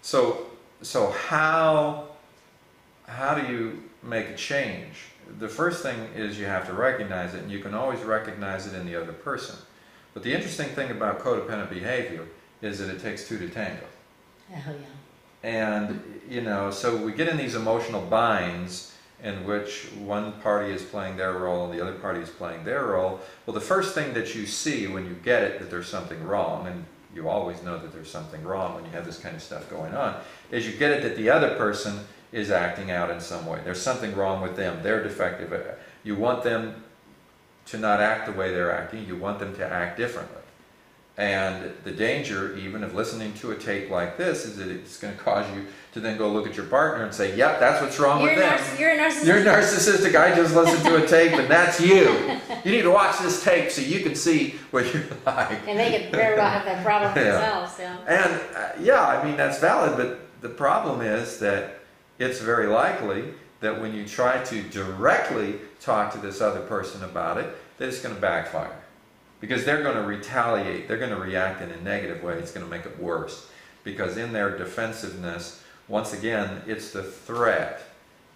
So how do you make a change? The first thing is you have to recognize it, and you can always recognize it in the other person. But the interesting thing about codependent behavior is that it takes two to tango. Oh, yeah. And, you know, so we get in these emotional binds in which one party is playing their role and the other party is playing their role. Well, the first thing that you see when you get it that there's something wrong, and you always know that there's something wrong when you have this kind of stuff going on, is you get it that the other person is acting out in some way. There's something wrong with them. They're defective. You want them to not act the way they're acting. You want them to act differently. And the danger, even of listening to a tape like this, is that it's going to cause you to then go look at your partner and say, yep, that's what's wrong with them. You're narcissistic. You're narcissistic. I just listened to a tape, and that's you. You need to watch this tape so you can see what you're like. And they could very well have that problem themselves. Yeah. And yeah, I mean, that's valid, but the problem is that it's very likely that when you try to directly talk to this other person about it, that it's going to backfire. Because they're going to retaliate, they're going to react in a negative way. It's going to make it worse. Because in their defensiveness, once again, it's the threat.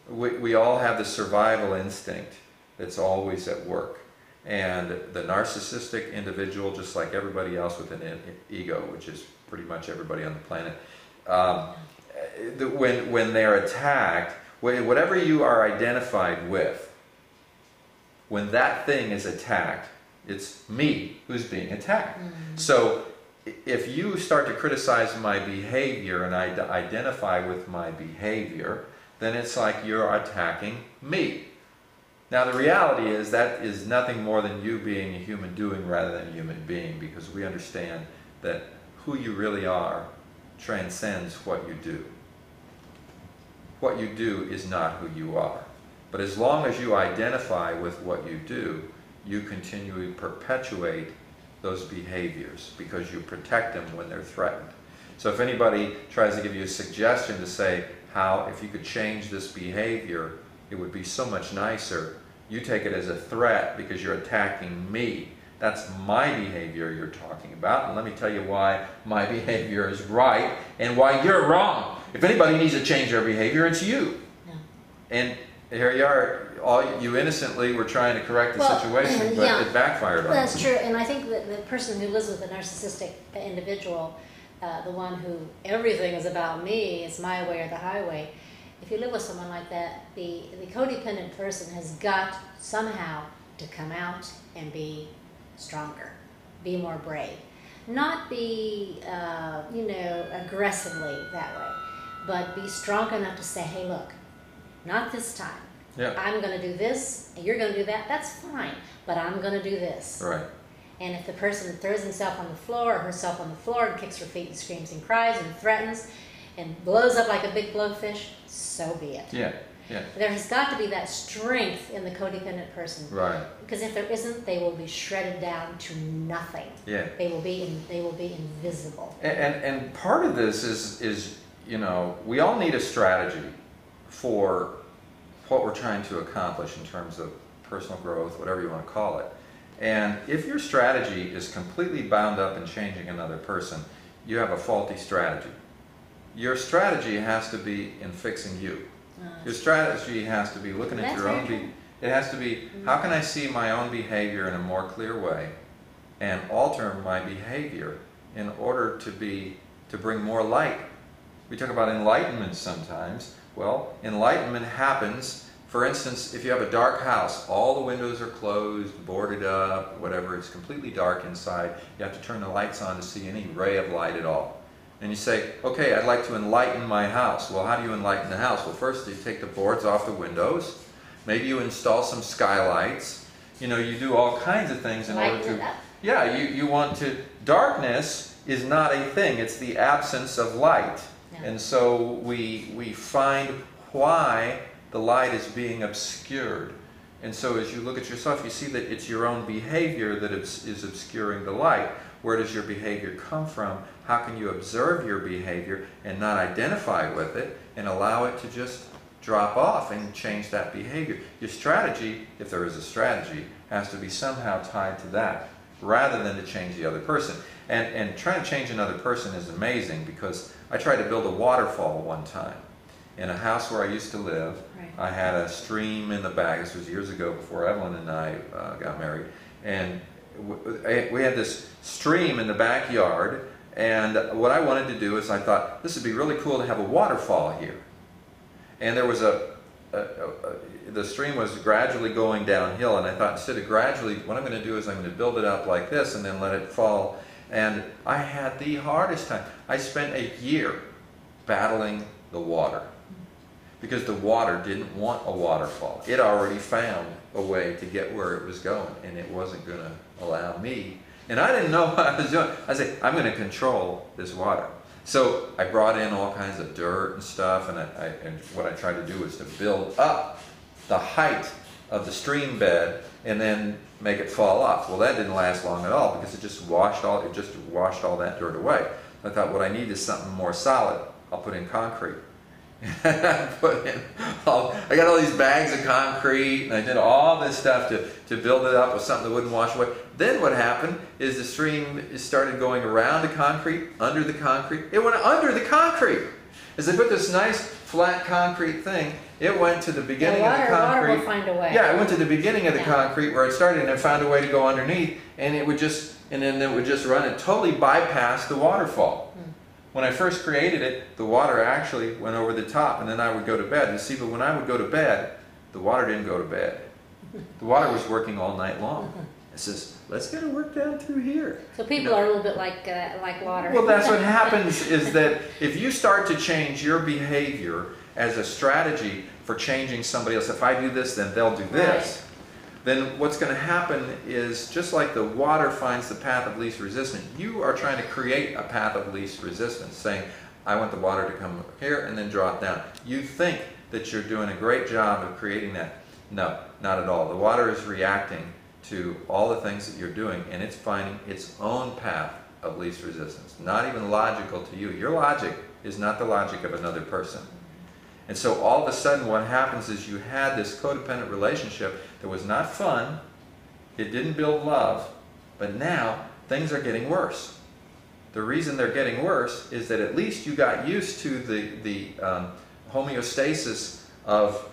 We all have the survival instinct that's always at work. And the narcissistic individual, just like everybody else with an ego, which is pretty much everybody on the planet, when they're attacked, whatever you are identified with, when that thing is attacked, it's me who's being attacked. Mm-hmm. So if you start to criticize my behavior and I identify with my behavior, then it's like you're attacking me. Now the reality is that is nothing more than you being a human doing rather than a human being, because we understand that who you really are transcends what you do. What you do is not who you are. But as long as you identify with what you do, you continually perpetuate those behaviors because you protect them when they're threatened. So if anybody tries to give you a suggestion to say how, if you could change this behavior, it would be so much nicer, you take it as a threat because you're attacking me. That's my behavior you're talking about, and let me tell you why my behavior is right and why you're wrong. If anybody needs to change their behavior, it's you. Yeah. And here you are, you innocently were trying to correct the situation, but yeah, it backfired on you. That's true, and I think that the person who lives with a narcissistic individual, the one who everything is about me, it's my way or the highway, if you live with someone like that, the codependent person has got somehow to come out and be stronger, be more brave. Not be, aggressively that way, but be strong enough to say, hey, look, not this time. Yeah. I'm going to do this, and you're going to do that. That's fine, but I'm going to do this. Right. And if the person throws himself on the floor or herself on the floor and kicks her feet and screams and cries and threatens and blows up like a big blowfish, so be it. Yeah. Yeah. There has got to be that strength in the codependent person. Right. Because if there isn't, they will be shredded down to nothing. Yeah. They will be invisible. And part of this is we all need a strategy for what we're trying to accomplish in terms of personal growth, whatever you want to call it. And if your strategy is completely bound up in changing another person, you have a faulty strategy. Your strategy has to be in fixing you. Your strategy has to be looking at your own it has to be, how can I see my own behavior in a more clear way and alter my behavior in order to bring more light. We talk about enlightenment sometimes. Well, enlightenment happens, for instance, if you have a dark house, all the windows are closed, boarded up, whatever, it's completely dark inside, you have to turn the lights on to see any ray of light at all. And you say, okay, I'd like to enlighten my house. Well, how do you enlighten the house? Well, first you take the boards off the windows, maybe you install some skylights, you do all kinds of things in order to... Yeah, you want to... Darkness is not a thing, it's the absence of light. And so we find why the light is being obscured. And so as you look at yourself, you see that it's your own behavior that is obscuring the light. Where does your behavior come from? How can you observe your behavior and not identify with it and allow it to just drop off and change that behavior? Your strategy, if there is a strategy, has to be somehow tied to that. rather than to change the other person. And trying to change another person is amazing, because I tried to build a waterfall one time in a house where I used to live. Right. I had a stream in the back. This was years ago, before Evelyn and I got married, and we had this stream in the backyard. And what I wanted to do is, I thought this would be really cool to have a waterfall here. And there was the stream was gradually going downhill, and I thought, instead of gradually, what I'm going to do is I'm going to build it up like this and then let it fall. And I had the hardest time. I spent a year battling the water, because the water didn't want a waterfall. It already found a way to get where it was going, and it wasn't going to allow me. And I didn't know what I was doing. I said, I'm going to control this water. So I brought in all kinds of dirt and stuff, and what I tried to do was to build up the height of the stream bed and then make it fall off. Well, that didn't last long at all, because it just washed all that dirt away. I thought, what I need is something more solid. I'll put in concrete. I got all these bags of concrete, and I did all this stuff to build it up with something that wouldn't wash away. Then what happened is the stream started going around the concrete, under the concrete. It went under the concrete. As I put this nice flat concrete thing, it went to the beginning of the concrete. Water will find a way. Yeah, it went to the beginning of the concrete where it started, and it found a way to go underneath, and then it would just run and totally bypass the waterfall. When I first created it, the water actually went over the top, and then I would go to bed. You see, but when I would go to bed, the water didn't go to bed. The water was working all night long. It says, let's get it work down through here. So people are a little bit like water. Well, that's what happens, is that if you start to change your behavior as a strategy for changing somebody else, if I do this, then they'll do this. Right. Then what's going to happen is, just like the water finds the path of least resistance, you are trying to create a path of least resistance, saying, I want the water to come here and then drop down. You think that you're doing a great job of creating that. No, not at all. The water is reacting to all the things that you're doing, and it's finding its own path of least resistance, not even logical to you. Your logic is not the logic of another person. And so all of a sudden what happens is, you had this codependent relationship that was not fun, it didn't build love, but now things are getting worse. The reason they're getting worse is that at least you got used to the homeostasis of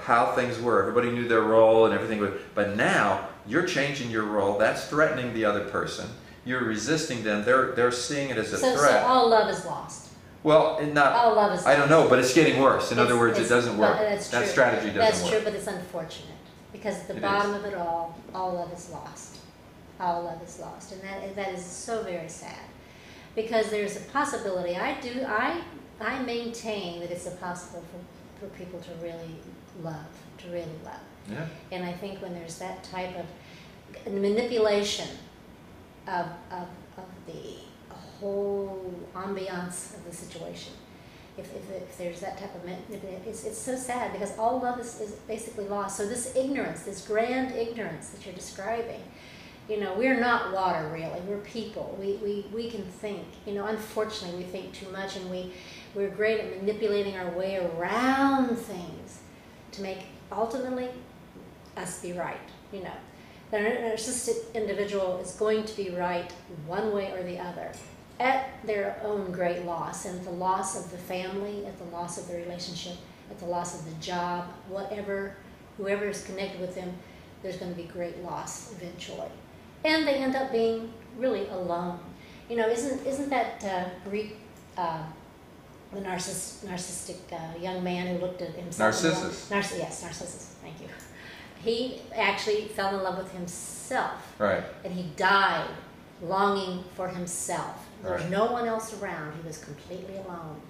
how things were. Everybody knew their role and everything, but now you're changing your role. That's threatening the other person. You're resisting them. They're seeing it as a threat. So all love is lost. Well, all love is I don't know, but it's getting worse. In other words, it doesn't work. That's true. That strategy doesn't work. That's true, but it's unfortunate, because at the bottom of it all love is lost. All love is lost, and that is so very sad, because there's a possibility. I maintain that it's possible for people to really love, Yeah. And I think when there's that type of manipulation of the whole ambiance of the situation, if there's that type of manipulation, it's so sad, because all love is basically lost. So this ignorance, this grand ignorance that you're describing, we're not water, really. We're people. We can think. Unfortunately, we think too much, and we're great at manipulating our way around things to make, ultimately, us be right. The narcissistic individual is going to be right one way or the other, at their own great loss, and at the loss of the family, at the loss of the relationship, at the loss of the job, whoever is connected with them, there's going to be great loss eventually. And they end up being really alone. Isn't that Greek, the narcissistic young man who looked at himself? Narcissus. Yes, Narcissus, thank you. He actually fell in love with himself. Right. And he died longing for himself. There was Right. no one else around. He was completely alone.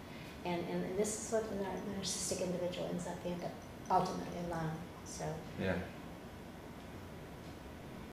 And this is what the narcissistic individual ends up ultimately alone. So Yeah.